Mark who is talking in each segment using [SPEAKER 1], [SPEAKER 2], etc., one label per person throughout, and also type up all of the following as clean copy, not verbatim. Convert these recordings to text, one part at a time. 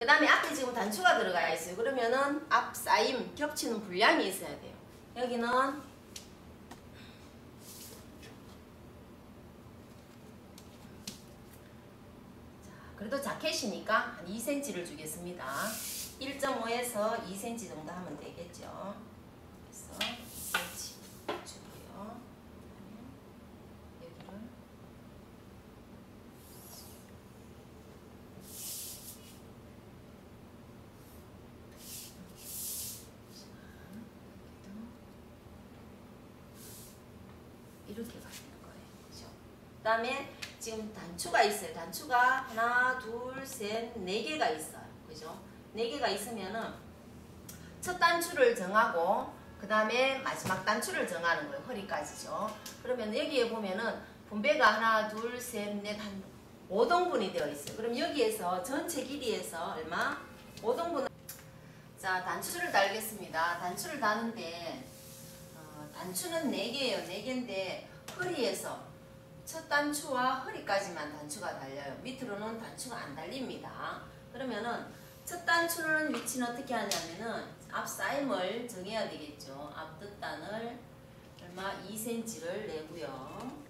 [SPEAKER 1] 그 다음에 앞에 지금 단추가 들어가 있어요. 그러면은 앞 쌓임 겹치는 분량이 있어야 돼요. 여기는 그래도 자켓이니까 한 2cm를 주겠습니다. 1.5에서 2cm 정도 하면 되겠죠. 그래서 2cm 주고요. 여기를 이렇게 가는 거예요. 그죠? 그 다음에 지금 단추가 있어요. 단추가 하나, 둘, 셋, 네 개가 있어요. 그죠? 네 개가 있으면은 첫 단추를 정하고 그 다음에 마지막 단추를 정하는 거예요. 허리까지죠. 그러면 여기에 보면은 분배가 하나, 둘, 셋, 넷, 한 5등분이 되어 있어요. 그럼 여기에서 전체 길이에서 얼마? 5등분. 자, 단추를 달겠습니다. 단추를 다는데 단추는 4개예요. 4개인데 허리에서 첫 단추와 허리까지만 단추가 달려요. 밑으로는 단추가 안 달립니다. 그러면은 첫 단추는 위치는 어떻게 하냐면은 앞 쌓임을 정해야 되겠죠. 앞 듯단을 얼마 2cm를 내고요.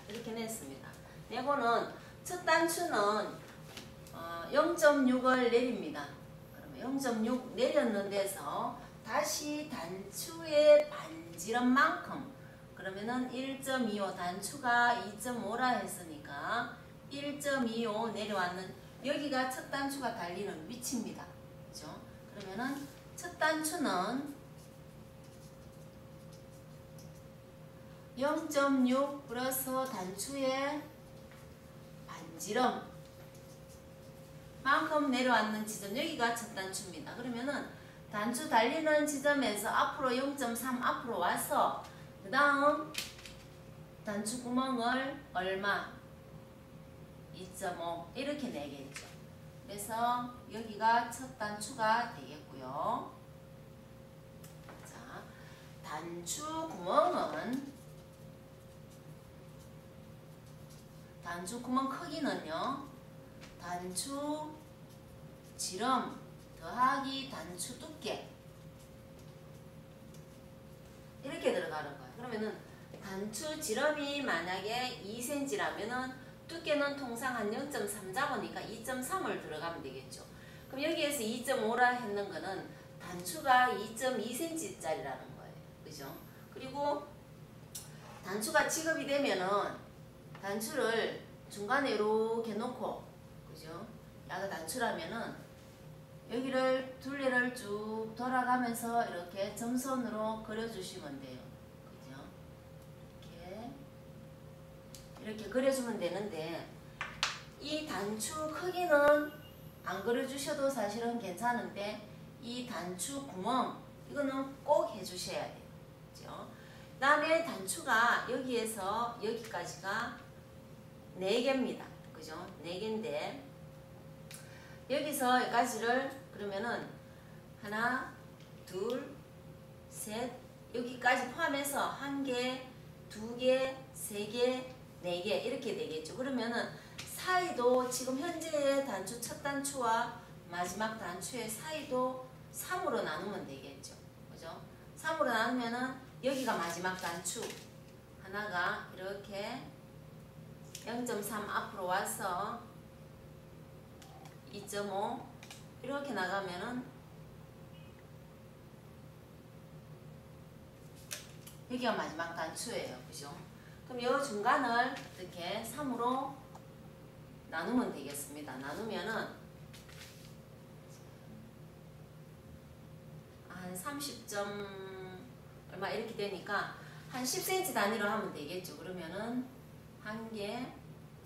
[SPEAKER 1] 이렇게 냈습니다. 내고는 첫 단추는 0.6을 내립니다. 그러면 0.6 내렸는 데서 다시 단추의 반지름만큼 그러면은 1.25 단추가 2.5라 했으니까 1.25 내려왔는 여기가 첫 단추가 달리는 위치입니다. 그죠? 그러면은 첫 단추는 0.6 플러스 단추의 반지름 만큼 내려왔는 지점 여기가 첫 단추입니다. 그러면은 단추 달리는 지점에서 앞으로 0.3 앞으로 와서 그 다음 단추 구멍을 얼마? 2.5 이렇게 내겠죠. 그래서 여기가 첫 단추가 되겠고요. 자, 단추 구멍 크기는요. 단추 지름 더하기 단추 두께 이렇게 들어가는 거예요. 그러면은 단추 지름이 만약에 2cm라면은 두께는 통상 한 0.3 잡으니까 2.3을 들어가면 되겠죠. 그럼 여기에서 2.5라 했는 거는 단추가 2.2cm 짜리라는 거예요. 그죠? 그리고 단추가 지급이 되면은 단추를 중간에 이렇게 놓고, 그죠? 야가 단추라면은 여기를 둘레를 쭉 돌아가면서 이렇게 점선으로 그려주시면 돼요. 그죠? 이렇게 그려주면 되는데 이 단추 크기는 안 그려주셔도 사실은 괜찮은데 이 단추 구멍 이거는 꼭 해주셔야 돼요. 그죠? 그 다음에 단추가 여기에서 여기까지가 4개입니다. 그죠? 4개인데 여기서 여기까지를 그러면은 하나, 둘, 셋 여기까지 포함해서 1개, 2개, 3개, 4개 이렇게 되겠죠. 그러면은 사이도 지금 현재의 단추 첫 단추와 마지막 단추의 사이도 3으로 나누면 되겠죠. 그죠? 3으로 나누면은 여기가 마지막 단추 하나가 이렇게 0.3 앞으로 와서 2.5 이렇게 나가면은 여기가 마지막 단추예요. 그죠? 그럼 이 중간을 이렇게 3으로 나누면 되겠습니다. 나누면은 한 30점 얼마 이렇게 되니까 한 10cm 단위로 하면 되겠죠. 그러면은 1개,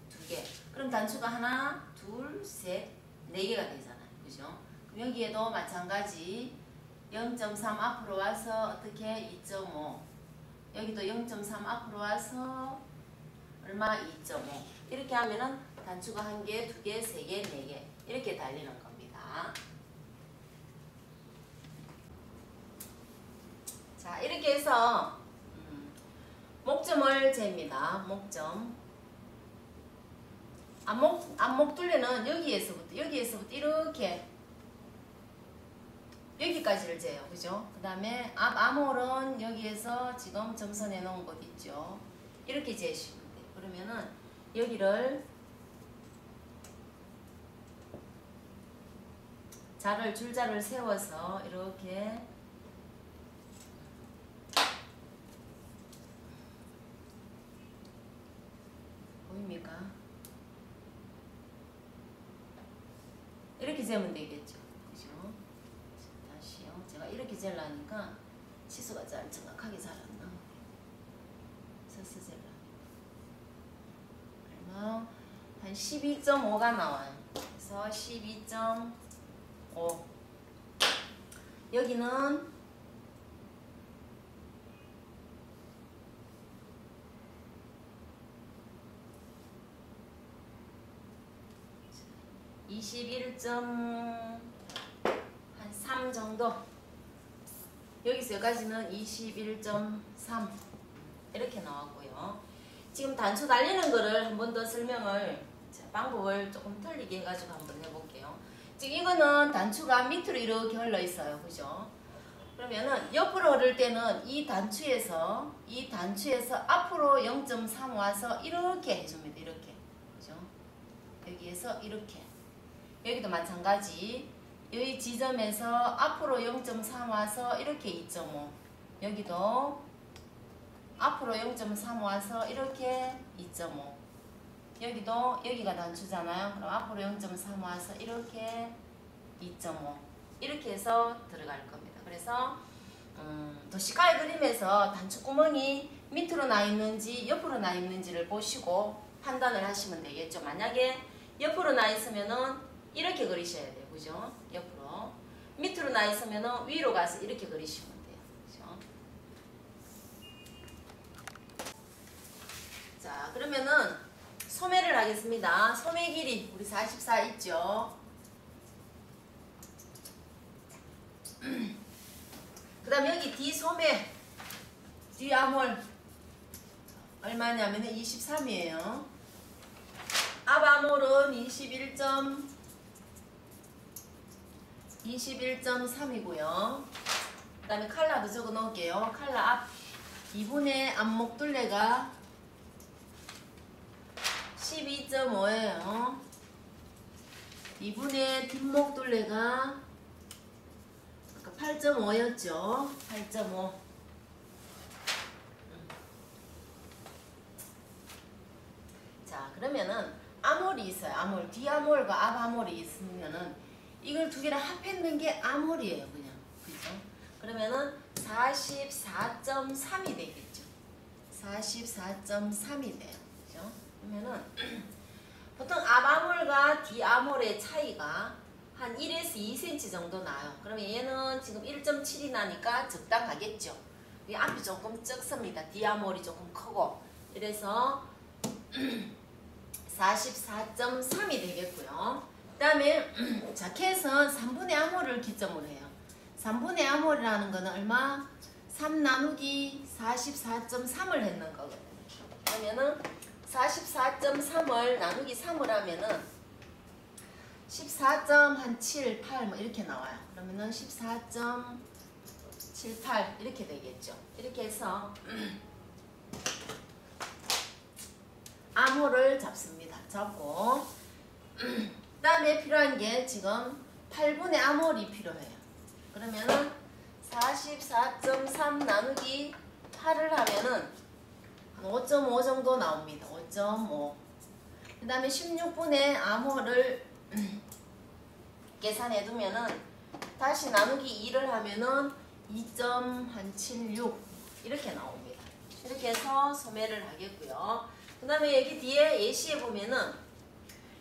[SPEAKER 1] 2개. 그럼 단추가 하나, 둘, 셋, 4개가 되잖아요. 그죠? 그럼 여기에도 마찬가지 0.3 앞으로 와서 어떻게 2.5 여기도 0.3 앞으로 와서 얼마 2.5 이렇게 하면은 단추가 1개, 2개, 3개, 4개 이렇게 달리는 겁니다. 됩니다. 자, 이렇게 해서 목점을 잽니다. 목점. 안목 둘레는 여기에서부터 이렇게 여기까지를 재요. 그죠? 그 다음에 앞 암홀은 여기에서 지금 점선해 놓은 곳 있죠. 이렇게 재시면 돼요. 그러면은 여기를 줄자를 세워서 이렇게 보입니까? 이렇게 재면 되겠죠. 그죠? 다시요. 제가 이렇게 재려니까 치수가 잘 정확하게 잘 안 나오네요. 서서 재려니까. 얼마? 한 12.5가 나와요. 그래서 12.5. 여기는 21.3 정도. 여기서 여기까지는 21.3 이렇게 나왔고요. 지금 단추 달리는 거를 한 번 더 설명을 방법을 조금 틀리게 해가지고 한번 해볼게요. 지금 이거는 단추가 밑으로 이렇게 흘러 있어요. 그죠? 그러면은 옆으로 흐를 때는 이 단추에서 앞으로 0.3 와서 이렇게 해줍니다. 이렇게. 그죠? 여기에서 이렇게. 여기도 마찬가지. 여기 지점에서 앞으로 0.3 와서 이렇게 2.5. 여기도 앞으로 0.3 와서 이렇게 2.5. 여기도 여기가 단추잖아요. 그럼 앞으로 0.3 와서 이렇게 2.5. 이렇게 해서 들어갈 겁니다. 그래서 도시가의 그림에서 단추구멍이 밑으로 나 있는지 옆으로 나 있는지를 보시고 판단을 하시면 되겠죠. 만약에 옆으로 나 있으면은 이렇게 그리셔야 돼요. 그죠? 옆으로. 밑으로 나 있으면은 위로 가서 이렇게 그리시면 돼요. 그죠? 자, 그러면은 소매를 하겠습니다. 소매 길이 우리 44 있죠? 그 다음에 여기 뒤소매, 뒤암홀 얼마냐면 23이에요. 앞암홀은 21.3이고요. 그 다음에 칼라도 적어 놓을게요. 칼라 앞 2분의 앞목 둘레가 12.5예요. 2분의 뒷목 둘레가 아까 8.5였죠. 8.5. 자, 그러면은 암홀이 있어요. 암홀. 뒤암홀과 앞암홀이 있으면은 이걸 두 개를 합했는 게 암홀이에요. 그냥. 그죠? 그러면은 44.3이 되겠죠. 44.3이 돼요. 그죠? 그러면은 보통 앞암홀과 뒤암홀의 차이가 한 1에서 2cm 정도 나요. 그러면 얘는 지금 1.7이 나니까 적당하겠죠. 이 앞이 조금 적습니다. 뒤암홀이 조금 크고. 이래서 44.3이 되겠고요. 그 다음에 자켓은 3분의 암홀을 기점으로 해요. 3분의 암홀이라는 거는 얼마? 3 나누기 44.3을 했는 거거든요. 그러면은 44.3을 나누기 3을 하면은 14.78 뭐 이렇게 나와요. 그러면은 14.78 이렇게 되겠죠. 이렇게 해서 암홀을 잡습니다. 잡고 그 다음에 필요한 게 지금 8분의 암홀이 필요해요. 그러면은 44.3 나누기 8을 하면은 한 5.5 정도 나옵니다. 5.5. 그 다음에 16분의 암홀을 계산해 두면은 다시 나누기 2를 하면은 2.76 이렇게 나옵니다. 이렇게 해서 소매를 하겠고요. 그 다음에 여기 뒤에 예시에 보면은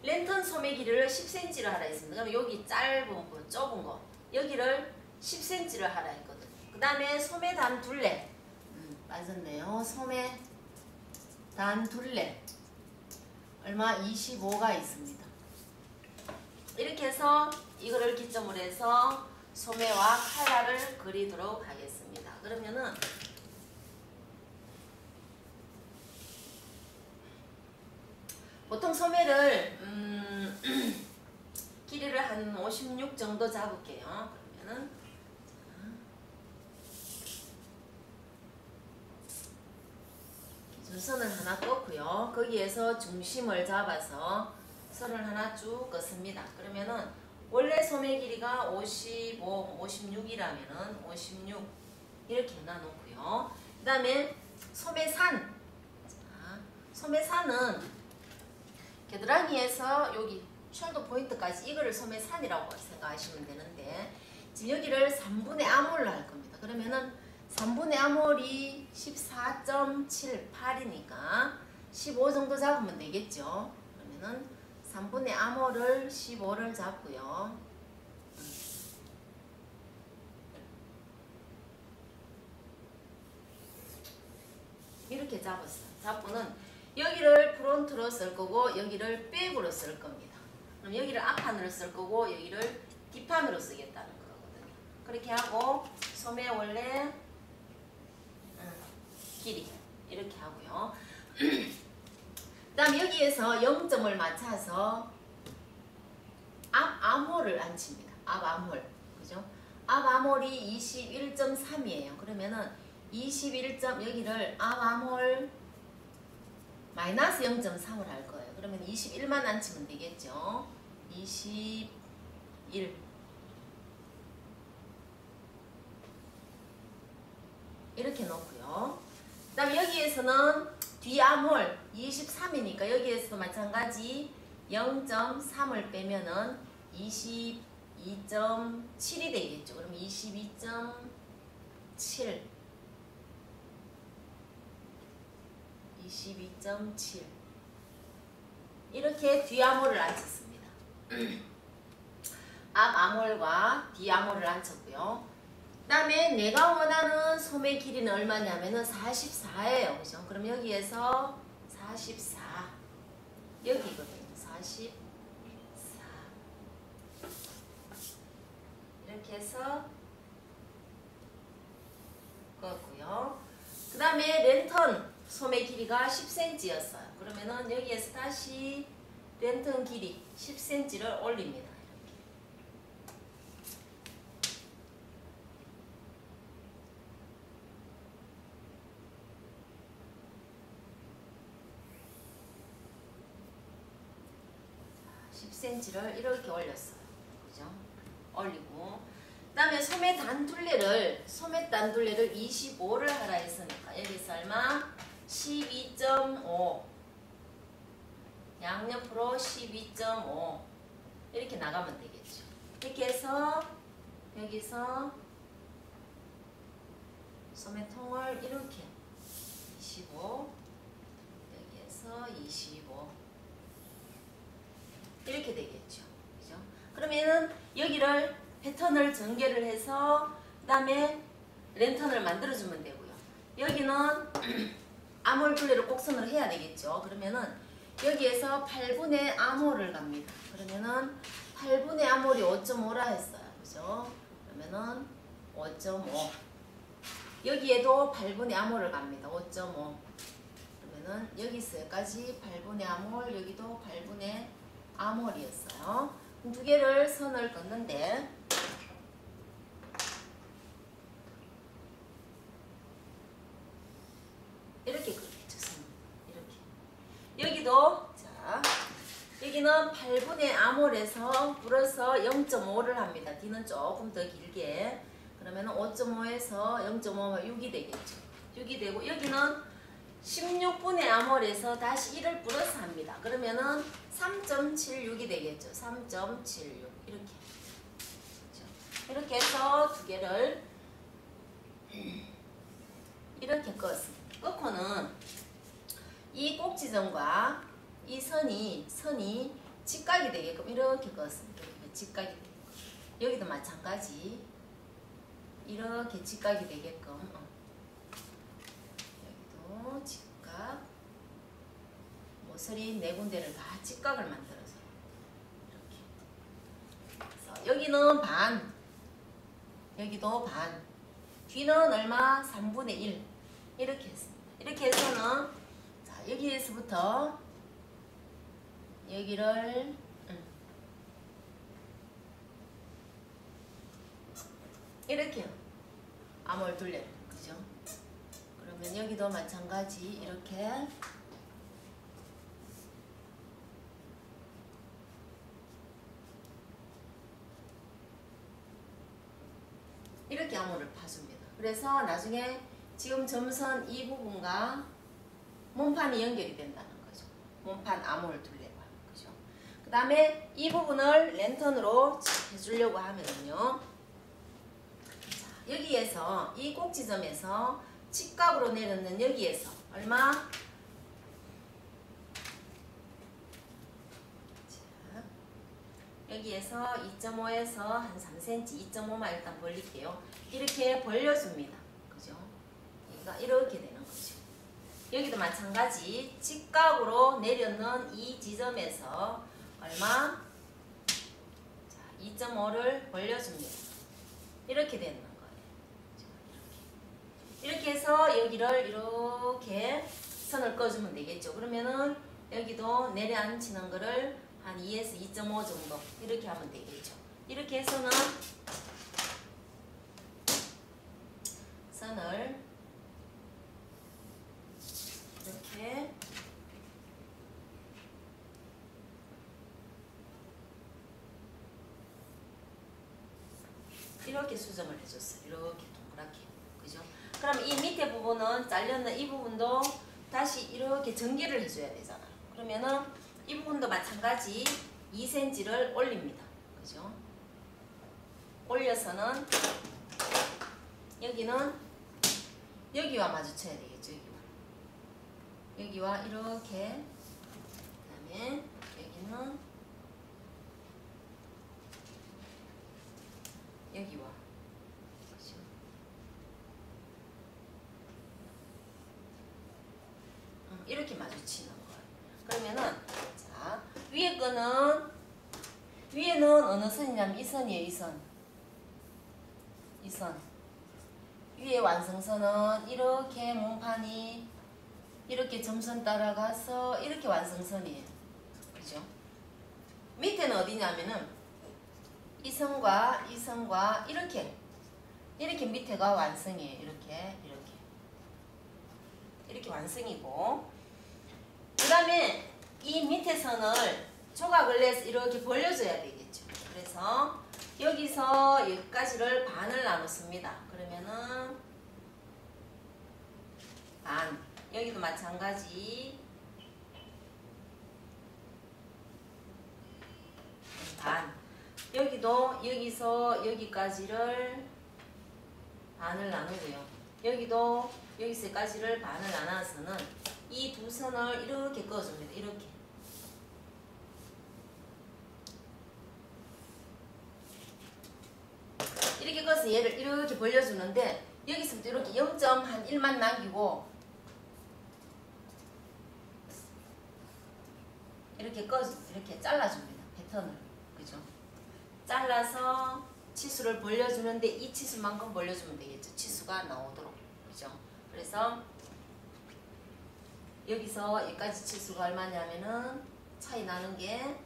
[SPEAKER 1] 랜턴 소매 길이를 10cm를 하라 했습니다. 그럼 여기 짧은 거, 좁은 거 여기를 10cm를 하라 했거든요. 그 다음에 소매 단 둘레 맞았네요. 소매 단 둘레 얼마? 25가 있습니다. 이렇게 해서 이거를 기점으로 해서 소매와 칼라를 그리도록 하겠습니다. 그러면은 보통 소매를 길이를 한 56 정도 잡을게요. 그러면은 기준선을 하나 꺾고요. 거기에서 중심을 잡아서 선을 하나 쭉 긋습니다. 그러면은 원래 소매 길이가 55, 56이라면은 56 이렇게 놔놓고요. 그 다음에 소매산. 자, 소매산은 겨드랑이에서 여기 숄더 포인트까지 이거를 소매산이라고 생각하시면 되는데 지금 여기를 3분의 암홀로 할 겁니다. 그러면은 3분의 암홀이 14.78이니까 15 정도 잡으면 되겠죠. 그러면은 3분의 암홀을 15를 잡고요. 이렇게 잡았어요. 잡고는 여기를 프론트로 쓸 거고 여기를 백으로 쓸 겁니다. 그럼 여기를 앞판으로 쓸 거고 여기를 뒷판으로 쓰겠다는 거거든요. 그렇게 하고 소매 원래 길이 이렇게 하고요. 그 다음 여기에서 0점을 맞춰서 앞 암홀을 앉힙니다. 앞 암홀. 그죠? 앞 암홀이 21.3이에요. 그러면은 21점 여기를 앞 암홀 마이너스 0.3을 할 거예요. 그러면 21만 앉히면 되겠죠. 21 이렇게 놓고요. 그 다음 여기에서는 뒷암홀 23이니까 여기에서도 마찬가지 0.3을 빼면은 22.7이 되겠죠. 그럼 22.7 22.7 이렇게 뒷암홀을 앉혔습니다. 앞 암홀과 뒷암홀을 앉혔고요. 그 다음에 내가 원하는 소매 길이는 얼마냐면은 44예요. 그죠? 그럼 여기에서 44 여기거든요. 44 이렇게 해서 껐고요. 그 다음에 랜턴 소매 길이가 10cm였어요. 그러면은 여기에서 다시 랜턴 길이 10cm를 올립니다. 이렇게 10cm를 이렇게 올렸어요. 그죠? 올리고 그 다음에 소매 단둘레를 25를 하라 했으니까 여기서 얼마? 12.5 양옆으로 12.5 이렇게 나가면 되겠죠. 이렇게 해서 여기서 소매통을 이렇게 25 여기에서 25 이렇게 되겠죠. 그죠? 그러면은 여기를 패턴을 전개를 해서 그 다음에 랜턴을 만들어주면 되고요. 여기는 암홀 둘레를 곡선으로 해야 되겠죠. 그러면은 여기에서 8분의 암홀을 갑니다. 그러면은 8분의 암홀이 5.5라 했어요. 그죠? 그러면은 5.5 여기에도 8분의 암홀을 갑니다. 5.5 그러면은 여기서까지 8분의 암홀 여기도 8분의 암홀이었어요. 두 개를 선을 긋는데 이렇게 그려졌습니다. 이렇게 여기도 자 여기는 8분의 암홀에서 플러서 0.5를 합니다. D는 조금 더 길게 그러면 5.5에서 0.5가 6이 되겠죠. 6이 되고 여기는 16분의 암홀에서 다시 1을 플러스 합니다. 그러면은 3.76이 되겠죠. 3.76 이렇게 이렇게 해서 두 개를 이렇게 껐습니다. 끄고는 이 꼭지점과 이 선이 직각이 되게끔 이렇게 껐습니다. 이렇게 직각이 되게끔. 여기도 마찬가지 이렇게 직각이 되게끔 여기도 직각 모서리 네 군데를 다 직각을 만들어서 이렇게 여기는 반, 여기도 반, 뒤는 얼마? 3분의 1 이렇게 했습니다. 이렇게 해서는 자, 여기에서부터 여기를 이렇게요. 암홀 둘레. 그죠? 그러면 여기도 마찬가지 이렇게 암홀을 파줍니다. 그래서 나중에 지금 점선 이 부분과 몸판이 연결이 된다는 거죠. 몸판 암홀 둘레가. 그죠? 그 다음에 이 부분을 랜턴으로 해주려고 하면요. 여기에서 이 꼭 지점에서 직각으로 내렸는 여기에서 얼마? 자, 여기에서 2.5에서 한 3cm, 2.5만 일단 벌릴게요. 이렇게 벌려줍니다. 그죠? 여기가 이렇게 되는 거죠. 여기도 마찬가지 직각으로 내렸는 이 지점에서 얼마? 자, 2.5를 벌려줍니다. 이렇게 되는 거예요. 이렇게 해서 여기를 이렇게 선을 꺼주면 되겠죠. 그러면은 여기도 내려앉히는 거를 한 2에서 2.5 정도 이렇게 하면 되겠죠. 이렇게 해서는 선을 이렇게 수정을 해줬어요. 이렇게 동그랗게. 그죠? 그럼 이 밑에 부분은 잘렸는 이 부분도 다시 이렇게 전개를 해줘야 되잖아요. 그러면은 이 부분도 마찬가지 2cm를 올립니다. 그죠? 올려서는 여기는 여기와 마주쳐야 되겠죠. 여기와 이렇게. 그 다음에 여기는 여기와. 그죠? 이렇게 마주치는 거예요. 그러면은 자, 위에 거는 위에는 어느 선이냐면 이 선이에요. 이 선. 이 선. 위에 완성선은 이렇게 몸판이 이렇게 점선 따라가서 이렇게 완성선이에요. 그죠? 밑에는 어디냐면은 이 선과 이 선과 이렇게 밑에가 완성이에요. 이렇게 완성이고, 그 다음에 이 밑에 선을 조각을 내서 이렇게 벌려줘야 되겠죠. 그래서 여기서 여기까지를 반을 나눴습니다. 그러면은 반, 여기도 마찬가지 반, 여기도 여기서 여기까지를 반을 나누고요. 여기도 여기서까지를 반을 나눠서는 이 두 선을 이렇게 그어줍니다. 이렇게 그어서 얘를 이렇게 벌려주는데 여기서부터 이렇게 0.1만 남기고 이렇게 이렇게 잘라줍니다. 패턴을. 그죠? 잘라서 치수를 벌려주는데 이 치수만큼 벌려주면 되겠죠. 치수가 나오도록. 그죠? 그래서 여기서 여기까지 치수가 얼마냐면은 차이 나는 게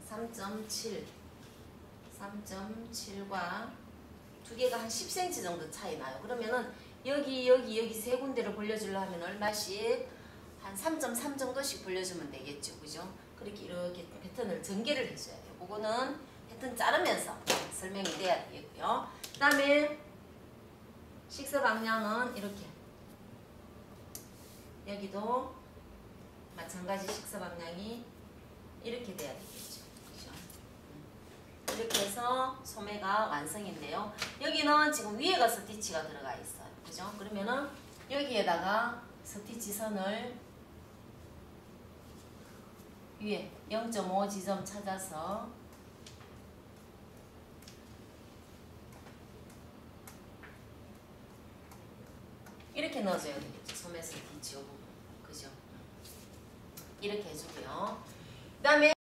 [SPEAKER 1] 3.7과 두 개가 한 10cm 정도 차이 나요. 그러면은 여기 세 군데를 벌려주려 하면 얼마씩 한 3.3 정도씩 벌려주면 되겠죠. 그죠? 그렇게 이렇게 패턴을 전개를 해줘야 돼요. 그거는 패턴 자르면서 설명이 돼야 되겠고요. 그 다음에 식사 방향은 이렇게, 여기도 마찬가지 식사 방향이 이렇게 돼야 되겠죠. 그죠? 이렇게 해서 소매가 완성인데요. 여기는 지금 위에가 스티치가 들어가 있어요. 그죠? 그러면은 여기에다가 스티치 선을 위에 0.5 지점 찾아서 이렇게 넣어줘야 되겠죠. 소매 스티치 요 부분. 그죠? 이렇게 해주고요. 그 다음에